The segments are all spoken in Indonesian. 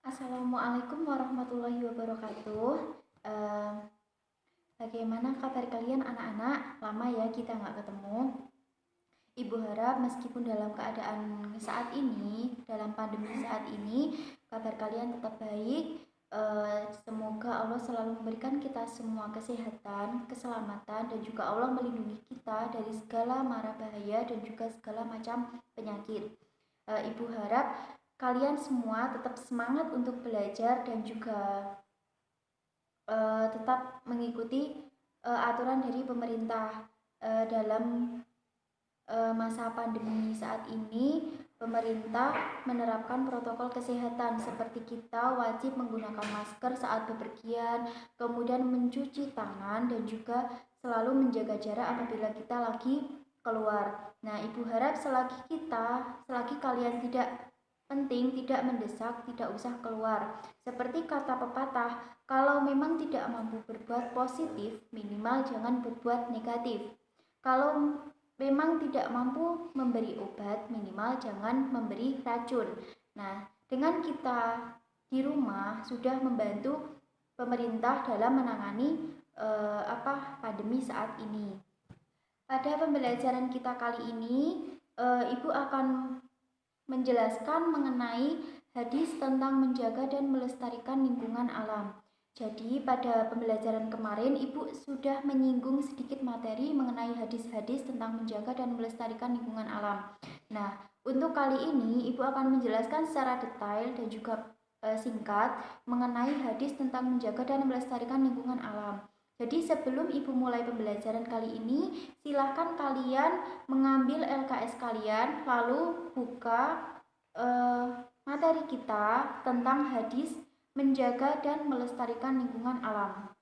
Assalamualaikum warahmatullahi wabarakatuh. Eh, Bagaimana kabar kalian anak-anak? Lama ya kita nggak ketemu. Ibu harap meskipun dalam keadaan saat ini, dalam pandemi saat ini, kabar kalian tetap baik. Semoga Allah selalu memberikan kita semua kesehatan, keselamatan, dan juga Allah melindungi kita dari segala mara bahaya dan juga segala macam penyakit. Ibu harap kalian semua tetap semangat untuk belajar dan juga tetap mengikuti aturan dari pemerintah dalam masa pandemi saat ini. Pemerintah menerapkan protokol kesehatan seperti kita wajib menggunakan masker saat bepergian, kemudian mencuci tangan dan juga selalu menjaga jarak apabila kita lagi keluar. Nah, Ibu harap selagi kalian tidak penting, tidak mendesak, tidak usah keluar. Seperti kata pepatah, kalau memang tidak mampu berbuat positif, minimal jangan berbuat negatif. Kalau memang tidak mampu memberi obat, minimal jangan memberi racun. Nah, dengan kita di rumah sudah membantu pemerintah dalam menangani pandemi saat ini. Pada pembelajaran kita kali ini, Ibu akan menjelaskan mengenai hadis tentang menjaga dan melestarikan lingkungan alam. Jadi pada pembelajaran kemarin Ibu sudah menyinggung sedikit materi mengenai hadis-hadis tentang menjaga dan melestarikan lingkungan alam. Nah, untuk kali ini Ibu akan menjelaskan secara detail dan juga singkat mengenai hadis tentang menjaga dan melestarikan lingkungan alam. Jadi sebelum Ibu mulai pembelajaran kali ini, silahkan kalian mengambil LKS kalian lalu buka materi kita tentang hadis menjaga dan melestarikan lingkungan alam.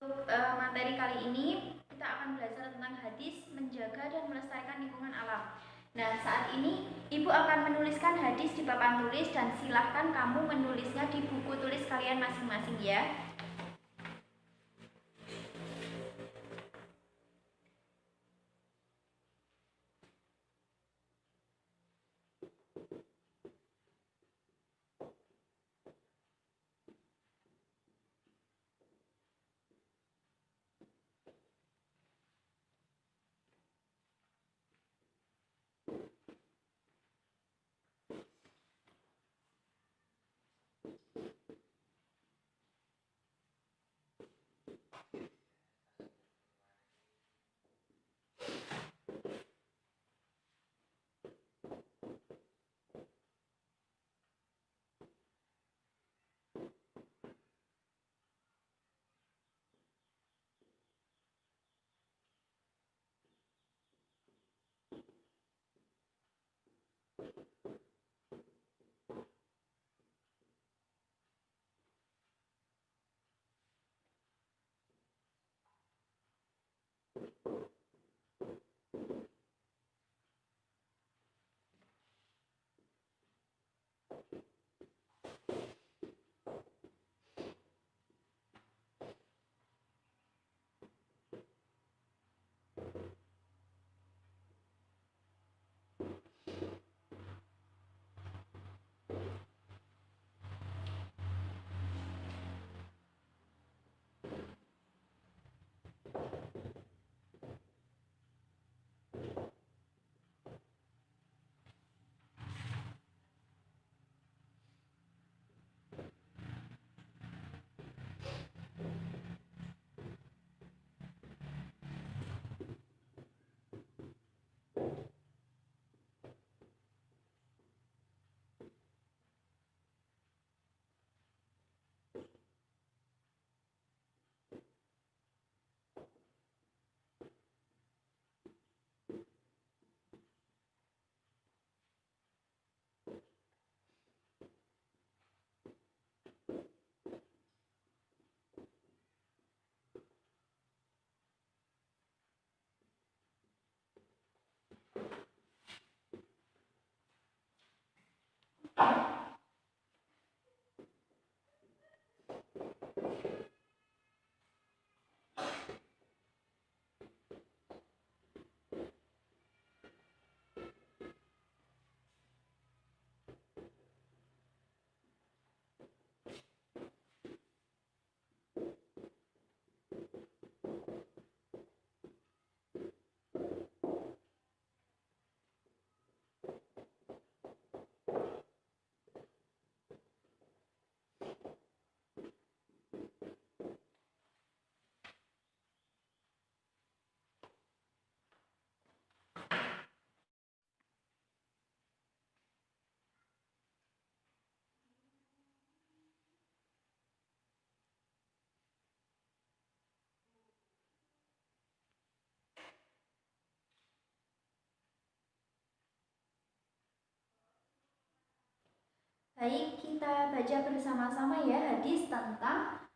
Untuk materi kali ini kita akan belajar tentang hadis menjaga dan melestarikan lingkungan alam. Nah, saat ini Ibu akan menuliskan hadis di papan tulis dan silahkan kamu menulisnya di buku tulis kalian masing-masing ya. Baik, kita baca bersama-sama ya hadis tentang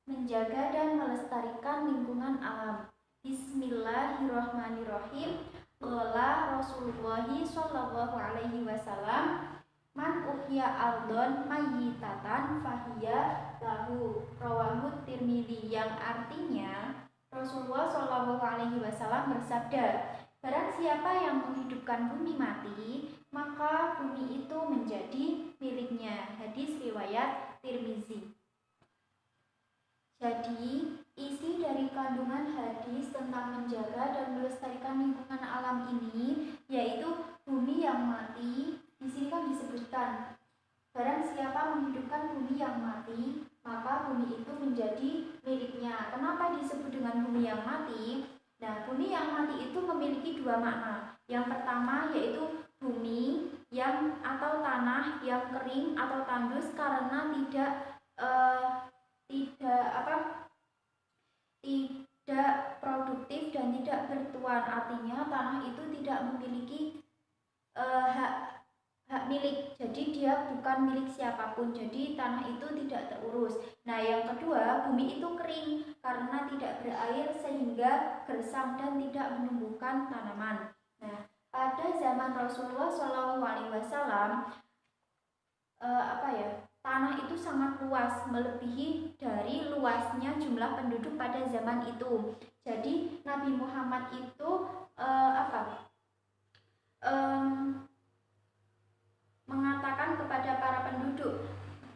menjaga dan melestarikan lingkungan alam. Bismillahirrahmanirrahim. Qala Rasulullah sallallahu alaihi wasallam, man uhya ardon mayyitatan fahiya lahu. Rawahu Tirmidzi, yang artinya Rasulullah sallallahu alaihi wasallam bersabda, barang siapa yang menghidupkan bumi mati, maka bumi itu menjadi miliknya. Hadis riwayat Tirmidzi. Jadi, isi dari kandungan hadis tentang menjaga dan melestarikan lingkungan alam ini yaitu bumi yang mati. Di sini kan disebutkan, barang siapa menghidupkan bumi yang mati, maka bumi itu menjadi miliknya. Kenapa disebut dengan bumi yang mati? Nah, bumi yang mati itu memiliki dua makna. Yang pertama yaitu bumi yang atau tanah yang kering atau tandus karena tidak produktif dan tidak bertuan. Artinya tanah itu tidak memiliki hak milik, jadi dia bukan milik siapapun, jadi tanah itu tidak terurus. Nah, yang kedua, bumi itu kering karena tidak berair sehingga gersang dan tidak menumbuhkan tanaman. Nah, pada zaman Rasulullah SAW tanah itu sangat luas, melebihi dari luasnya jumlah penduduk pada zaman itu. Jadi Nabi Muhammad itu mengatakan kepada para penduduk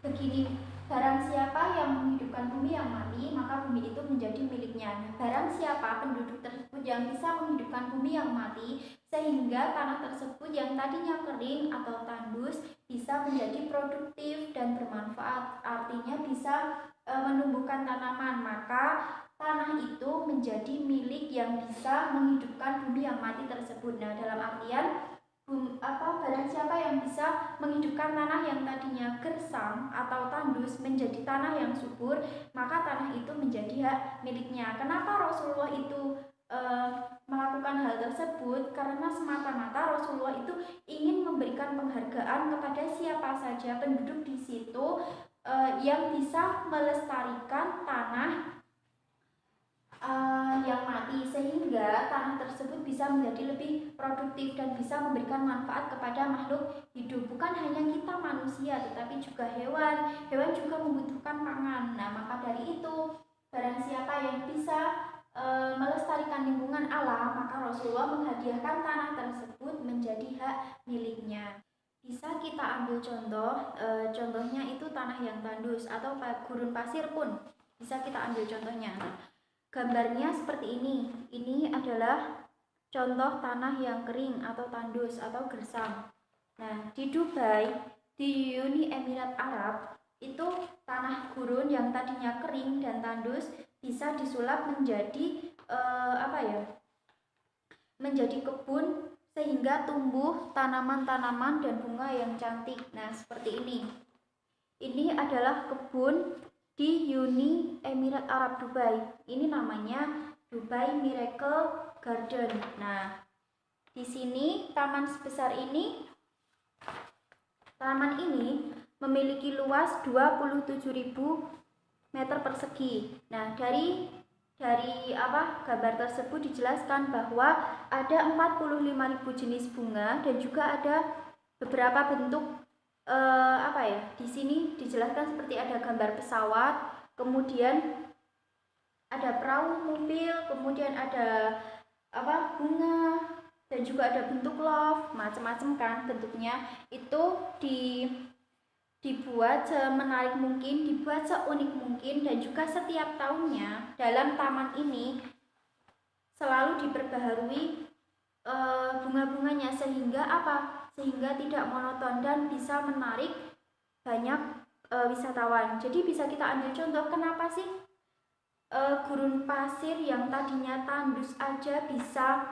begini, barang siapa yang menghidupkan bumi yang mati, maka bumi itu menjadi miliknya. Nah, barang siapa penduduk tersebut yang bisa menghidupkan bumi yang mati sehingga tanah tersebut yang tadinya kering atau tandus bisa menjadi produktif dan bermanfaat, artinya bisa menumbuhkan tanaman, maka tanah itu menjadi milik yang bisa menghidupkan bumi yang mati tersebut. Nah, dalam artian barang siapa yang bisa menghidupkan tanah yang tadinya gersang atau tandus menjadi tanah yang subur, maka tanah itu menjadi hak miliknya. Kenapa Rasulullah itu melakukan hal tersebut? Karena semata-mata Rasulullah itu ingin memberikan penghargaan kepada siapa saja penduduk di situ yang bisa melestarikan tanah yang mati, sehingga tanah tersebut bisa menjadi lebih produktif dan bisa memberikan manfaat kepada makhluk hidup. Bukan hanya kita manusia, tetapi juga hewan. Hewan juga membutuhkan pangan. Nah, maka dari itu, barang siapa yang bisa melestarikan lingkungan alam, maka Rasulullah menghadiahkan tanah tersebut menjadi hak miliknya. Bisa kita ambil contoh, contohnya itu tanah yang tandus atau gurun pasir pun bisa kita ambil contohnya. Gambarnya seperti ini. Ini adalah contoh tanah yang kering atau tandus atau gersang. Nah, di Dubai, di Uni Emirat Arab, itu tanah gurun yang tadinya kering dan tandus bisa disulap menjadi menjadi kebun sehingga tumbuh tanaman-tanaman dan bunga yang cantik. Nah, seperti ini. Ini adalah kebun di Uni Emirat Arab Dubai. Ini namanya Dubai Miracle Garden. Nah, di sini taman ini memiliki luas 27.000 meter persegi. Nah, dari gambar tersebut dijelaskan bahwa ada 45.000 jenis bunga dan juga ada beberapa bentuk di sini dijelaskan seperti ada gambar pesawat, kemudian ada perahu mobil, kemudian ada bunga dan juga ada bentuk love, macam-macam kan bentuknya. Itu dibuat semenarik mungkin, dibuat seunik mungkin, dan juga setiap tahunnya dalam taman ini selalu diperbaharui bunga-bunganya sehingga sehingga tidak monoton dan bisa menarik banyak wisatawan. Jadi bisa kita ambil contoh, kenapa sih gurun pasir yang tadinya tandus aja bisa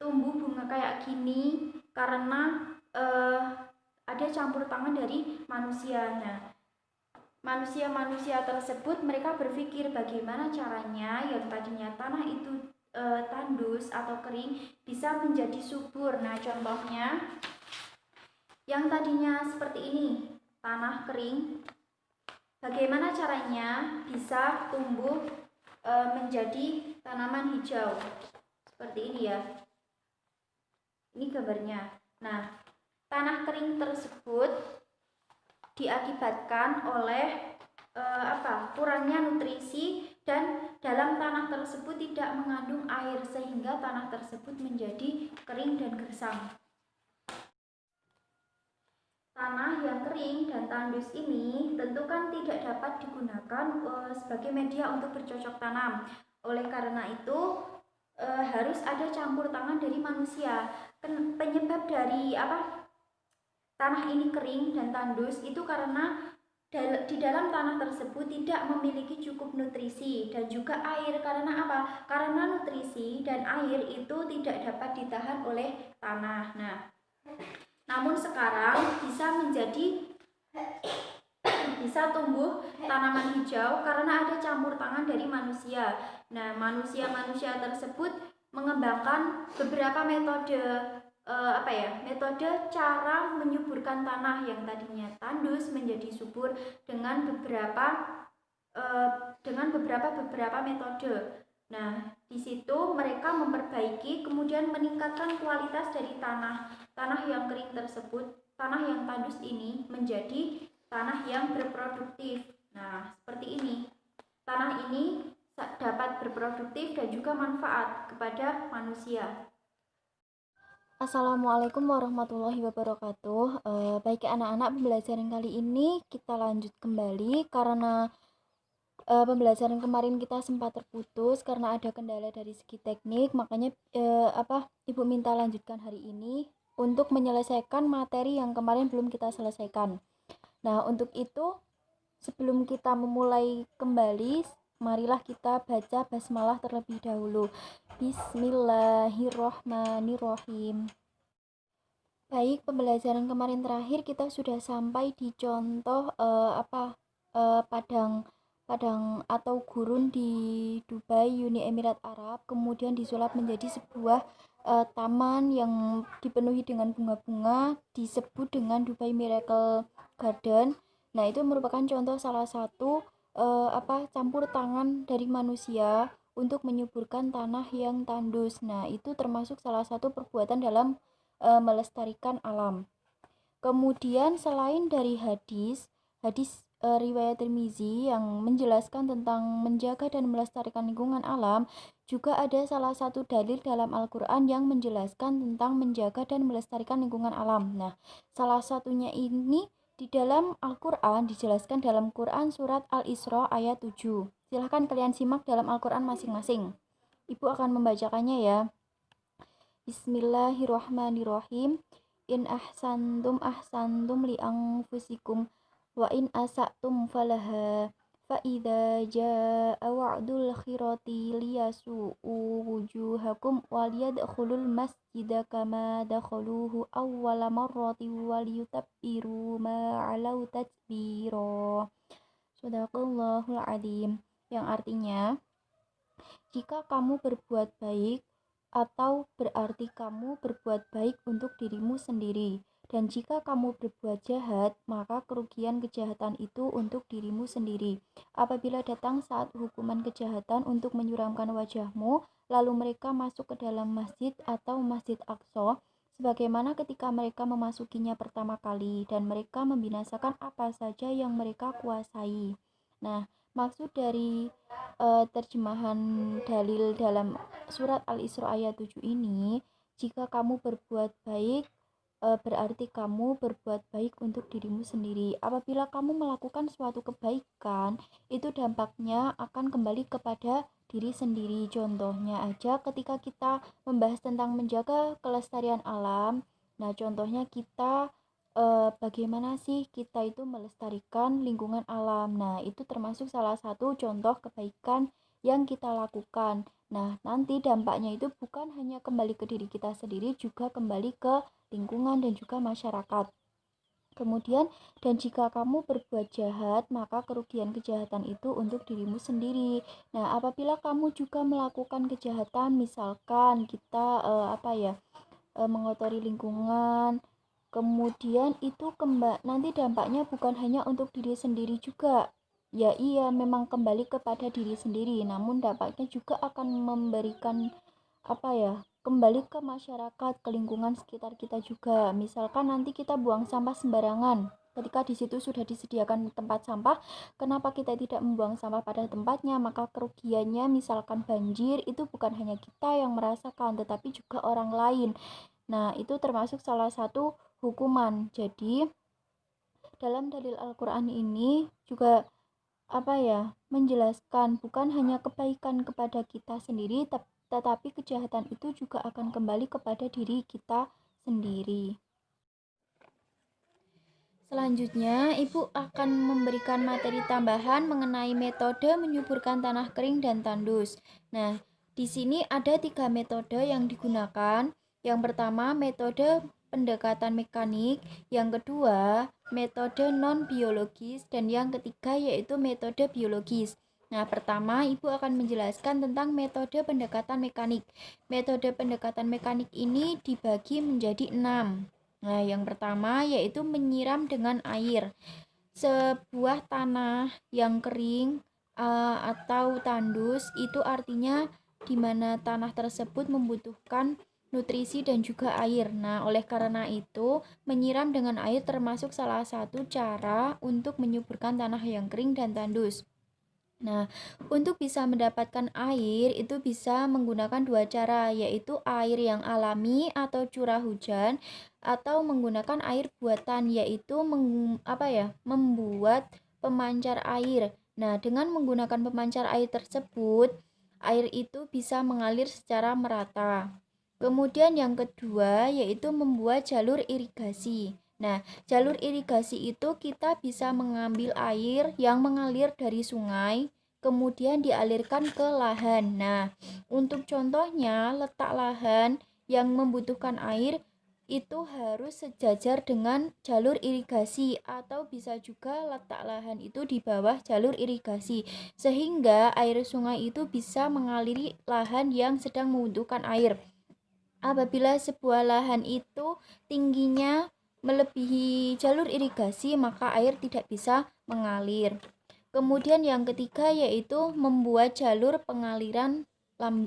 tumbuh bunga kayak gini? Karena ada campur tangan dari manusia. Nah, manusia-manusia tersebut mereka berpikir bagaimana caranya yang tadinya tanah itu tandus atau kering bisa menjadi subur. Nah, contohnya Yang tadinya seperti ini, tanah kering, bagaimana caranya bisa tumbuh menjadi tanaman hijau? Seperti ini ya. Ini gambarnya. Nah, tanah kering tersebut diakibatkan oleh kurangnya nutrisi, dan dalam tanah tersebut tidak mengandung air sehingga tanah tersebut menjadi kering dan gersang. Tanah yang kering dan tandus ini tentu kan tidak dapat digunakan sebagai media untuk bercocok tanam. Oleh karena itu harus ada campur tangan dari manusia. Penyebab dari tanah ini kering dan tandus itu karena di dalam tanah tersebut tidak memiliki cukup nutrisi dan juga air. Karena apa? Karena nutrisi dan air itu tidak dapat ditahan oleh tanah. Nah, namun sekarang bisa tumbuh tanaman hijau karena ada campur tangan dari manusia. Nah, manusia tersebut mengembangkan beberapa metode metode cara menyuburkan tanah yang tadinya tandus menjadi subur dengan beberapa metode. Nah, di situ mereka memperbaiki kemudian meningkatkan kualitas dari tanah yang kering tersebut, tanah yang tandus ini menjadi tanah yang berproduktif. Nah, seperti ini. Tanah ini dapat berproduktif dan juga manfaat kepada manusia. Assalamualaikum warahmatullahi wabarakatuh. Baik anak-anak, pembelajaran kali ini kita lanjut kembali karena pembelajaran kemarin kita sempat terputus karena ada kendala dari segi teknik. Makanya Ibu minta lanjutkan hari ini untuk menyelesaikan materi yang kemarin belum kita selesaikan. Nah, untuk itu sebelum kita memulai kembali, marilah kita baca basmalah terlebih dahulu. Bismillahirrohmanirrohim. Baik, pembelajaran kemarin terakhir kita sudah sampai di contoh padang atau gurun di Dubai, Uni Emirat Arab, kemudian disulap menjadi sebuah taman yang dipenuhi dengan bunga-bunga, disebut dengan Dubai Miracle Garden. Nah, itu merupakan contoh salah satu campur tangan dari manusia untuk menyuburkan tanah yang tandus. Nah, itu termasuk salah satu perbuatan dalam melestarikan alam. Kemudian selain dari hadis riwayat Tirmizi yang menjelaskan tentang menjaga dan melestarikan lingkungan alam, juga ada salah satu dalil dalam Al-Quran yang menjelaskan tentang menjaga dan melestarikan lingkungan alam. Nah, salah satunya ini di dalam Al-Quran dijelaskan dalam Quran surat Al-Isra ayat 7. Silahkan kalian simak dalam Al-Quran masing-masing. Ibu akan membacakannya ya. Bismillahirrahmanirrahim. In ahsantum li anfusikum wa in asatum falaha fa idza jaa wa'dul khirati liyasu'u wujuhakum wa liyadkhulul masjida kama dakhaluhu awwala marrati wa liyutabbiru ma 'alau tatbira. Shadaqallahul adzim. Yang artinya, jika kamu berbuat baik, atau berarti kamu berbuat baik untuk dirimu sendiri. Dan jika kamu berbuat jahat, maka kerugian kejahatan itu untuk dirimu sendiri. Apabila datang saat hukuman kejahatan untuk menyuramkan wajahmu, lalu mereka masuk ke dalam masjid atau Masjid Aqsa, sebagaimana ketika mereka memasukinya pertama kali, dan mereka membinasakan apa saja yang mereka kuasai. Nah, maksud dari terjemahan dalil dalam surat Al-Isra ayat 7 ini, jika kamu berbuat baik berarti kamu berbuat baik untuk dirimu sendiri. Apabila kamu melakukan suatu kebaikan, itu dampaknya akan kembali kepada diri sendiri. Contohnya aja ketika kita membahas tentang menjaga kelestarian alam. Nah, contohnya kita bagaimana sih kita itu melestarikan lingkungan alam. Nah, itu termasuk salah satu contoh kebaikan yang kita lakukan. Nah, nanti dampaknya itu bukan hanya kembali ke diri kita sendiri, juga kembali ke lingkungan dan juga masyarakat. Kemudian, dan jika kamu berbuat jahat, maka kerugian kejahatan itu untuk dirimu sendiri. Nah, apabila kamu juga melakukan kejahatan, misalkan kita mengotori lingkungan, Kemudian itu nanti dampaknya bukan hanya untuk diri sendiri juga. Ya iya, memang kembali kepada diri sendiri, namun dampaknya juga akan memberikan kembali ke masyarakat, ke lingkungan sekitar kita juga. Misalkan nanti kita buang sampah sembarangan. Ketika di situ sudah disediakan tempat sampah, kenapa kita tidak membuang sampah pada tempatnya? Maka kerugiannya misalkan banjir itu bukan hanya kita yang merasakan, tetapi juga orang lain. Nah, itu termasuk salah satu hukuman. Jadi, dalam dalil Al-Qur'an ini juga menjelaskan bukan hanya kebaikan kepada kita sendiri, tetapi kejahatan itu juga akan kembali kepada diri kita sendiri. Selanjutnya, Ibu akan memberikan materi tambahan mengenai metode menyuburkan tanah kering dan tandus. Nah, di sini ada 3 metode yang digunakan. Yang pertama, metode pendekatan mekanik, yang kedua, metode non-biologis, dan yang ketiga yaitu metode biologis. Nah, pertama Ibu akan menjelaskan tentang metode pendekatan mekanik. Metode pendekatan mekanik ini dibagi menjadi 6. Nah, yang pertama yaitu menyiram dengan air. Sebuah tanah yang kering atau tandus itu artinya di mana tanah tersebut membutuhkan nutrisi dan juga air. Nah, oleh karena itu, menyiram dengan air termasuk salah satu cara untuk menyuburkan tanah yang kering dan tandus. Nah, untuk bisa mendapatkan air itu bisa menggunakan 2 cara, yaitu air yang alami atau curah hujan atau menggunakan air buatan, yaitu membuat pemancar air. Nah, dengan menggunakan pemancar air tersebut, air itu bisa mengalir secara merata. Kemudian yang kedua yaitu membuat jalur irigasi. Nah, jalur irigasi itu kita bisa mengambil air yang mengalir dari sungai, kemudian dialirkan ke lahan. Nah, untuk contohnya, letak lahan yang membutuhkan air itu harus sejajar dengan jalur irigasi, atau bisa juga letak lahan itu di bawah jalur irigasi, sehingga air sungai itu bisa mengaliri lahan yang sedang membutuhkan air. Apabila sebuah lahan itu tingginya melebihi jalur irigasi, maka air tidak bisa mengalir. Kemudian yang ketiga yaitu membuat jalur pengaliran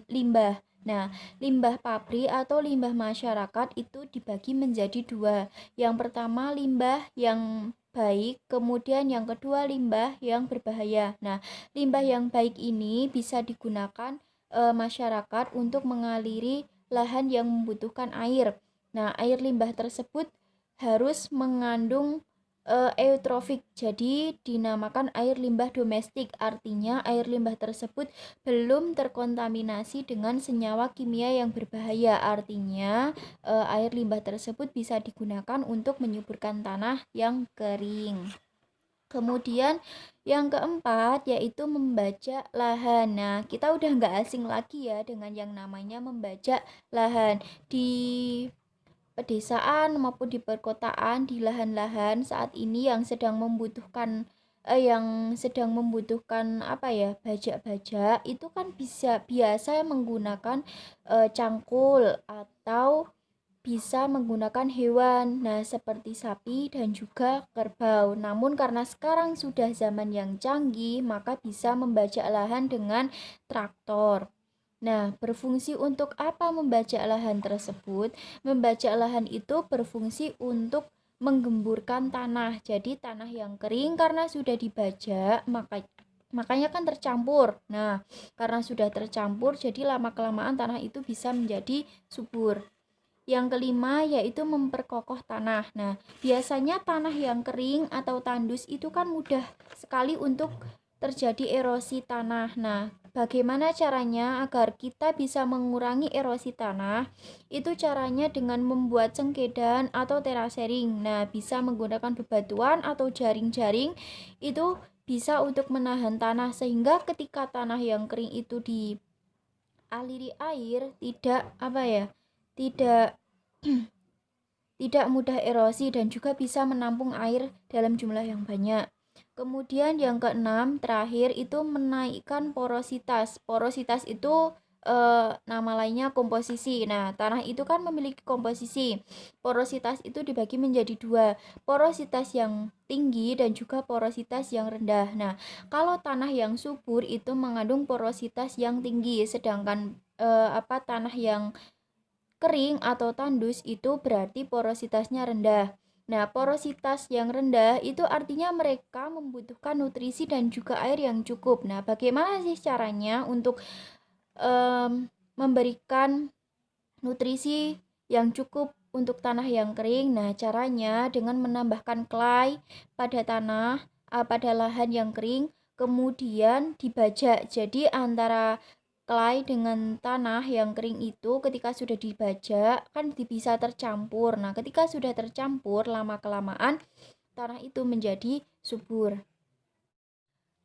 limbah. Nah, limbah pabrik atau limbah masyarakat itu dibagi menjadi 2. Yang pertama limbah yang baik, kemudian yang kedua limbah yang berbahaya. Nah, limbah yang baik ini bisa digunakan masyarakat untuk mengaliri lahan yang membutuhkan air. Nah, air limbah tersebut harus mengandung eutrofik, jadi dinamakan air limbah domestik. Artinya air limbah tersebut belum terkontaminasi dengan senyawa kimia yang berbahaya. Artinya air limbah tersebut bisa digunakan untuk menyuburkan tanah yang kering. Kemudian yang keempat yaitu membajak lahan. Nah, kita udah nggak asing lagi ya dengan yang namanya membajak lahan. Di pedesaan maupun di perkotaan, di lahan-lahan saat ini yang sedang membutuhkan bajak-bajak itu kan biasa menggunakan cangkul atau bisa menggunakan hewan, nah seperti sapi dan juga kerbau. Namun karena sekarang sudah zaman yang canggih, maka bisa membajak lahan dengan traktor. Nah, berfungsi untuk apa membajak lahan tersebut? Membajak lahan itu berfungsi untuk menggemburkan tanah. Jadi tanah yang kering karena sudah dibajak, makanya kan tercampur. Nah, karena sudah tercampur, jadi lama-kelamaan tanah itu bisa menjadi subur. Yang kelima yaitu memperkokoh tanah. Nah, biasanya tanah yang kering atau tandus itu kan mudah sekali untuk terjadi erosi tanah. Nah, bagaimana caranya agar kita bisa mengurangi erosi tanah? Itu caranya dengan membuat cengkedan atau terasering. Nah, bisa menggunakan bebatuan atau jaring-jaring itu bisa untuk menahan tanah, sehingga ketika tanah yang kering itu dialiri air tidak mudah erosi dan juga bisa menampung air dalam jumlah yang banyak. Kemudian yang keenam terakhir itu menaikkan porositas. Porositas itu nama lainnya komposisi. Nah, tanah itu kan memiliki komposisi. Porositas itu dibagi menjadi dua, porositas yang tinggi dan juga porositas yang rendah. Nah, kalau tanah yang subur itu mengandung porositas yang tinggi, sedangkan tanah yang kering atau tandus itu berarti porositasnya rendah. Nah, porositas yang rendah itu artinya mereka membutuhkan nutrisi dan juga air yang cukup. Nah, bagaimana sih caranya untuk memberikan nutrisi yang cukup untuk tanah yang kering? Nah, caranya dengan menambahkan clay pada tanah, pada lahan yang kering, kemudian dibajak. Jadi antara clay dengan tanah yang kering itu ketika sudah dibajak kan bisa tercampur. Nah, ketika sudah tercampur lama-kelamaan tanah itu menjadi subur.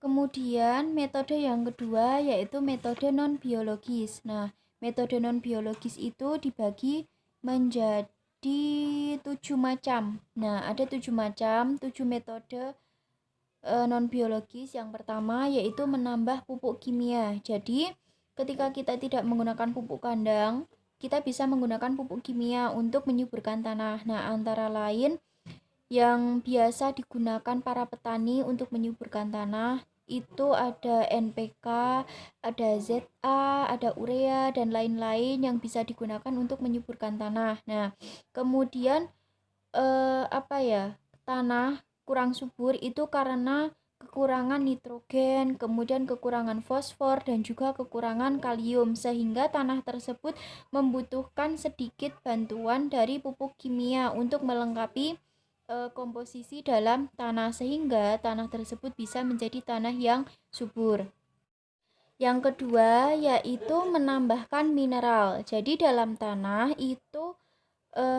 Kemudian metode yang kedua yaitu metode non-biologis. Nah, metode non-biologis itu dibagi menjadi 7 macam. Nah, ada 7 macam, 7 metode non-biologis. Yang pertama yaitu menambah pupuk kimia. Jadi, ketika kita tidak menggunakan pupuk kandang, kita bisa menggunakan pupuk kimia untuk menyuburkan tanah. Nah, antara lain yang biasa digunakan para petani untuk menyuburkan tanah itu ada NPK, ada ZA, ada urea, dan lain-lain yang bisa digunakan untuk menyuburkan tanah. Nah, kemudian tanah kurang subur itu karena kekurangan nitrogen, kemudian kekurangan fosfor, dan juga kekurangan kalium, sehingga tanah tersebut membutuhkan sedikit bantuan dari pupuk kimia untuk melengkapi komposisi dalam tanah sehingga tanah tersebut bisa menjadi tanah yang subur. Yang kedua yaitu menambahkan mineral. Jadi dalam tanah itu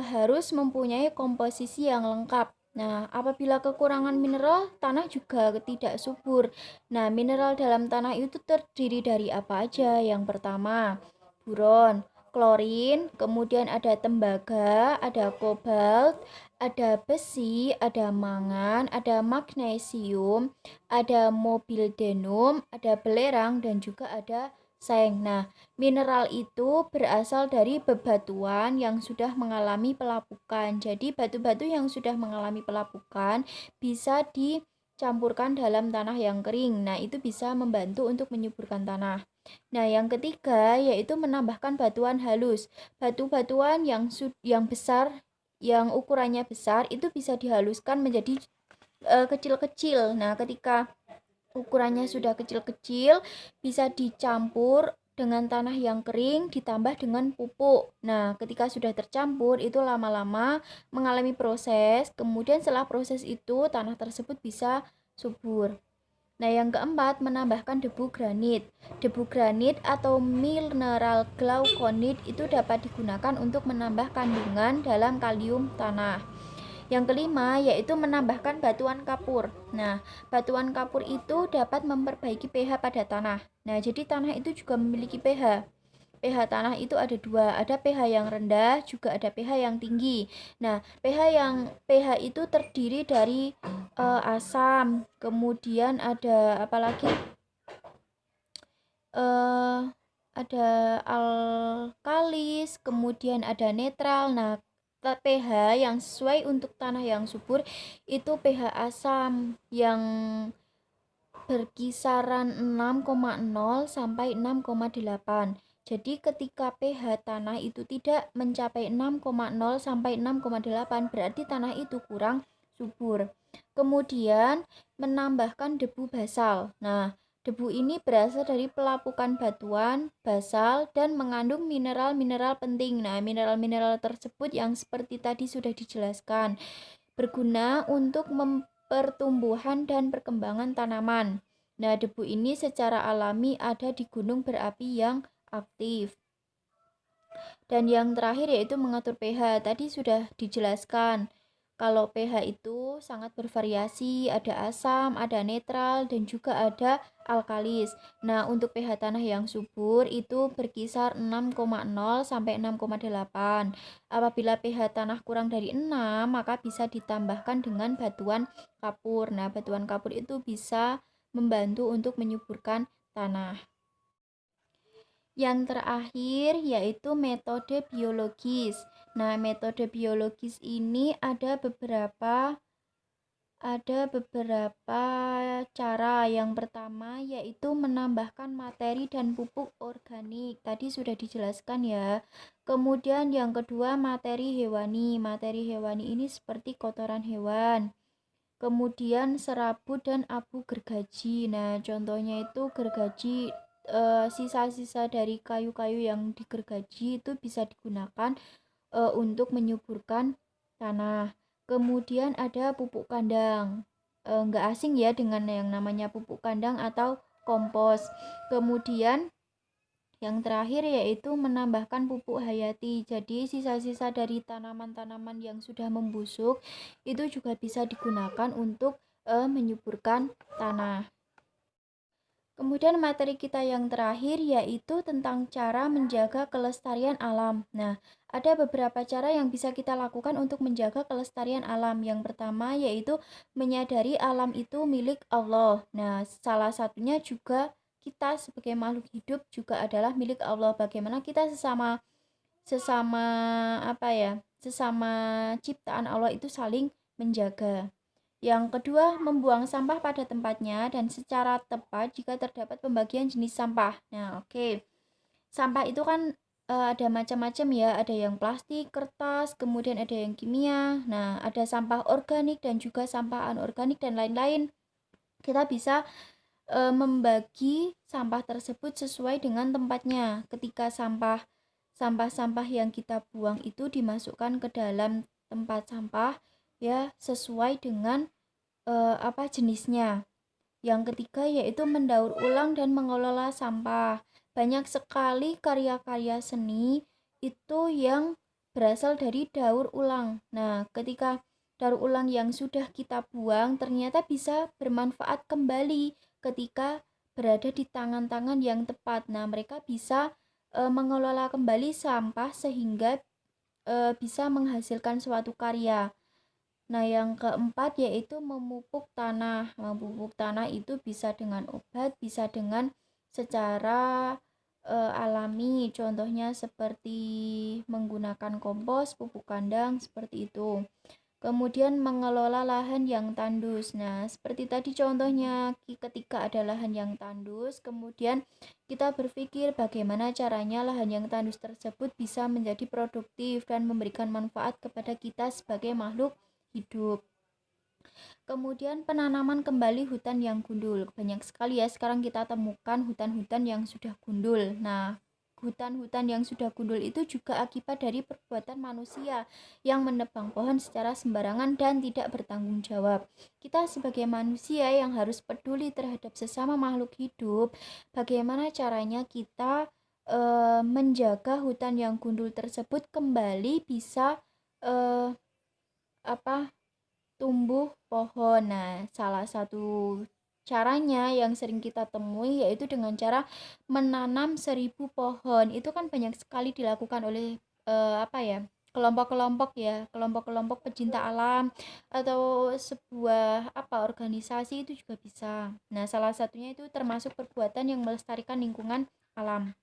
harus mempunyai komposisi yang lengkap. Nah, apabila kekurangan mineral, tanah juga tidak subur. Nah, mineral dalam tanah itu terdiri dari apa aja? Yang pertama, buron, klorin, kemudian ada tembaga, ada kobalt, ada besi, ada mangan, ada magnesium, ada molybdenum, ada belerang, dan juga ada seng. Nah, mineral itu berasal dari bebatuan yang sudah mengalami pelapukan. Jadi, batu-batu yang sudah mengalami pelapukan bisa dicampurkan dalam tanah yang kering. Nah, itu bisa membantu untuk menyuburkan tanah. Nah, yang ketiga yaitu menambahkan batuan halus. Batu-batuan yang besar, yang ukurannya besar itu bisa dihaluskan menjadi kecil-kecil. Nah, ketika ukurannya sudah kecil-kecil bisa dicampur dengan tanah yang kering ditambah dengan pupuk. Nah, ketika sudah tercampur itu lama-lama mengalami proses, kemudian setelah proses itu tanah tersebut bisa subur. Nah, yang keempat menambahkan debu granit. Debu granit atau mineral glaukonit itu dapat digunakan untuk menambah kandungan dalam kalium tanah. Yang kelima yaitu menambahkan batuan kapur. Nah, batuan kapur itu dapat memperbaiki pH pada tanah. Nah, jadi tanah itu juga memiliki pH. pH tanah itu ada dua, ada pH yang rendah, juga ada pH yang tinggi. Nah, pH itu terdiri dari asam, kemudian ada apalagi ada alkalis, kemudian ada netral. Nah, pH yang sesuai untuk tanah yang subur itu pH asam yang berkisaran 6,0 sampai 6,8. Jadi ketika pH tanah itu tidak mencapai 6,0 sampai 6,8 berarti tanah itu kurang subur. Kemudian menambahkan debu basal. Nah, debu ini berasal dari pelapukan batuan, basal, dan mengandung mineral-mineral penting. Nah, mineral-mineral tersebut yang seperti tadi sudah dijelaskan, berguna untuk pertumbuhan dan perkembangan tanaman. Nah, debu ini secara alami ada di gunung berapi yang aktif. Dan yang terakhir yaitu mengatur pH. Tadi sudah dijelaskan. Kalau pH itu sangat bervariasi, ada asam, ada netral, dan juga ada alkalis. Nah, untuk pH tanah yang subur itu berkisar 6,0 sampai 6,8. Apabila pH tanah kurang dari 6, maka bisa ditambahkan dengan batuan kapur. Nah, batuan kapur itu bisa membantu untuk menyuburkan tanah. Yang terakhir yaitu metode biologis. Nah, metode biologis ini ada beberapa cara. Yang pertama yaitu menambahkan materi dan pupuk organik. Tadi sudah dijelaskan ya. Kemudian yang kedua materi hewani. Materi hewani ini seperti kotoran hewan. Kemudian serabut dan abu gergaji. Nah, contohnya itu gergaji, sisa-sisa dari kayu-kayu yang digergaji itu bisa digunakan untuk menyuburkan tanah. Kemudian ada pupuk kandang. Nggak asing ya dengan yang namanya pupuk kandang atau kompos. Kemudian yang terakhir yaitu menambahkan pupuk hayati. Jadi sisa-sisa dari tanaman-tanaman yang sudah membusuk itu juga bisa digunakan untuk menyuburkan tanah. Kemudian materi kita yang terakhir yaitu tentang cara menjaga kelestarian alam. Nah, ada beberapa cara yang bisa kita lakukan untuk menjaga kelestarian alam. Yang pertama yaitu menyadari alam itu milik Allah. Nah, salah satunya juga kita sebagai makhluk hidup juga adalah milik Allah. Bagaimana kita sesama sesama apa ya? Sesama ciptaan Allah itu saling menjaga. Yang kedua, membuang sampah pada tempatnya dan secara tepat jika terdapat pembagian jenis sampah. Nah, oke. Sampah itu kan ada macam-macam ya, ada yang plastik, kertas, kemudian ada yang kimia. Nah, ada sampah organik dan juga sampah anorganik dan lain-lain. Kita bisa membagi sampah tersebut sesuai dengan tempatnya. Ketika sampah-sampah yang kita buang itu dimasukkan ke dalam tempat sampah ya sesuai dengan apa jenisnya. Yang ketiga yaitu mendaur ulang dan mengelola sampah. Banyak sekali karya-karya seni itu yang berasal dari daur ulang. Nah, ketika daur ulang yang sudah kita buang ternyata bisa bermanfaat kembali ketika berada di tangan-tangan yang tepat. Nah, mereka bisa mengelola kembali sampah sehingga bisa menghasilkan suatu karya. Nah, yang keempat yaitu memupuk tanah. Memupuk tanah itu bisa dengan obat, bisa dengan secara alami. Contohnya seperti menggunakan kompos, pupuk kandang, seperti itu. Kemudian mengelola lahan yang tandus. Nah, seperti tadi contohnya, ketika ada lahan yang tandus, kemudian kita berpikir bagaimana caranya lahan yang tandus tersebut bisa menjadi produktif dan memberikan manfaat kepada kita sebagai makhluk hidup. Kemudian penanaman kembali hutan yang gundul. Banyak sekali ya sekarang kita temukan hutan-hutan yang sudah gundul. Nah, hutan-hutan yang sudah gundul itu juga akibat dari perbuatan manusia yang menebang pohon secara sembarangan dan tidak bertanggung jawab. Kita sebagai manusia yang harus peduli terhadap sesama makhluk hidup, bagaimana caranya kita menjaga hutan yang gundul tersebut kembali bisa tumbuh pohon. Nah, salah satu caranya yang sering kita temui yaitu dengan cara menanam 1.000 pohon. Itu kan banyak sekali dilakukan oleh kelompok-kelompok pecinta alam atau sebuah organisasi itu juga bisa. Nah, salah satunya itu termasuk perbuatan yang melestarikan lingkungan alam.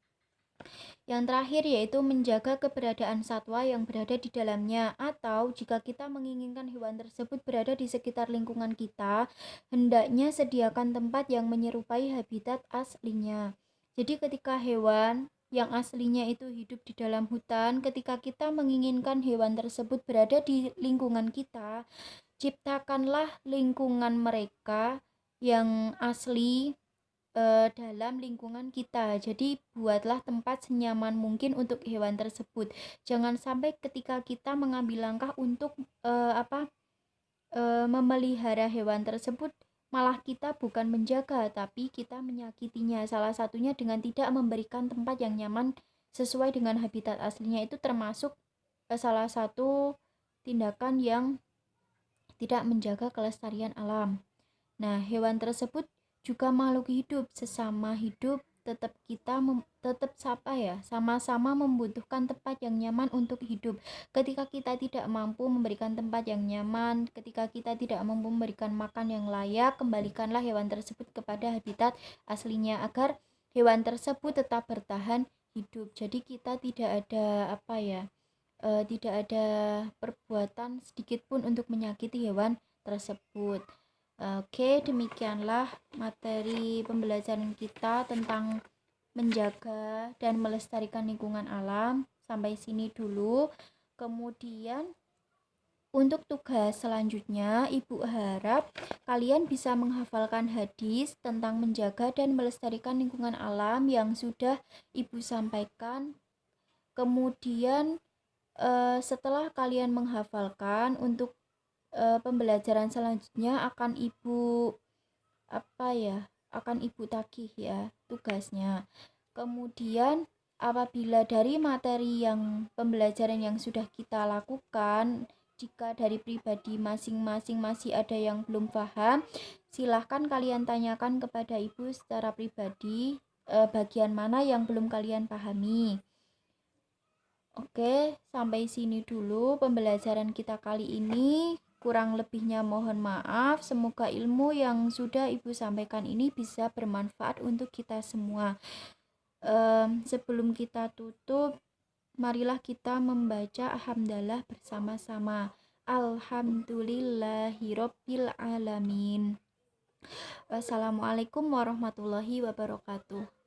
Yang terakhir yaitu menjaga keberadaan satwa yang berada di dalamnya, atau jika kita menginginkan hewan tersebut berada di sekitar lingkungan kita, hendaknya sediakan tempat yang menyerupai habitat aslinya. Jadi ketika hewan yang aslinya itu hidup di dalam hutan, ketika kita menginginkan hewan tersebut berada di lingkungan kita, ciptakanlah lingkungan mereka yang asli dalam lingkungan kita. Jadi buatlah tempat senyaman mungkin untuk hewan tersebut. Jangan sampai ketika kita mengambil langkah untuk memelihara hewan tersebut, malah kita bukan menjaga tapi kita menyakitinya. Salah satunya dengan tidak memberikan tempat yang nyaman sesuai dengan habitat aslinya, itu termasuk salah satu tindakan yang tidak menjaga kelestarian alam. Nah, hewan tersebut juga makhluk hidup, sesama hidup, tetap kita sama-sama membutuhkan tempat yang nyaman untuk hidup. Ketika kita tidak mampu memberikan tempat yang nyaman, ketika kita tidak mampu memberikan makan yang layak, kembalikanlah hewan tersebut kepada habitat aslinya agar hewan tersebut tetap bertahan hidup. Jadi kita tidak ada tidak ada perbuatan sedikit pun untuk menyakiti hewan tersebut. Oke, demikianlah materi pembelajaran kita tentang menjaga dan melestarikan lingkungan alam. Sampai sini dulu. Kemudian untuk tugas selanjutnya, Ibu harap kalian bisa menghafalkan hadis tentang menjaga dan melestarikan lingkungan alam yang sudah Ibu sampaikan. Kemudian setelah kalian menghafalkan, untuk pembelajaran selanjutnya akan Ibu tagih ya tugasnya. Kemudian apabila dari materi yang pembelajaran yang sudah kita lakukan, jika dari pribadi masing-masing masih ada yang belum paham, silahkan kalian tanyakan kepada Ibu secara pribadi bagian mana yang belum kalian pahami. Oke, sampai sini dulu pembelajaran kita kali ini. Kurang lebihnya mohon maaf. Semoga ilmu yang sudah Ibu sampaikan ini bisa bermanfaat untuk kita semua. Sebelum kita tutup, marilah kita membaca alhamdulillah bersama-sama. Alhamdulillahirabbil alamin. Wassalamualaikum warahmatullahi wabarakatuh.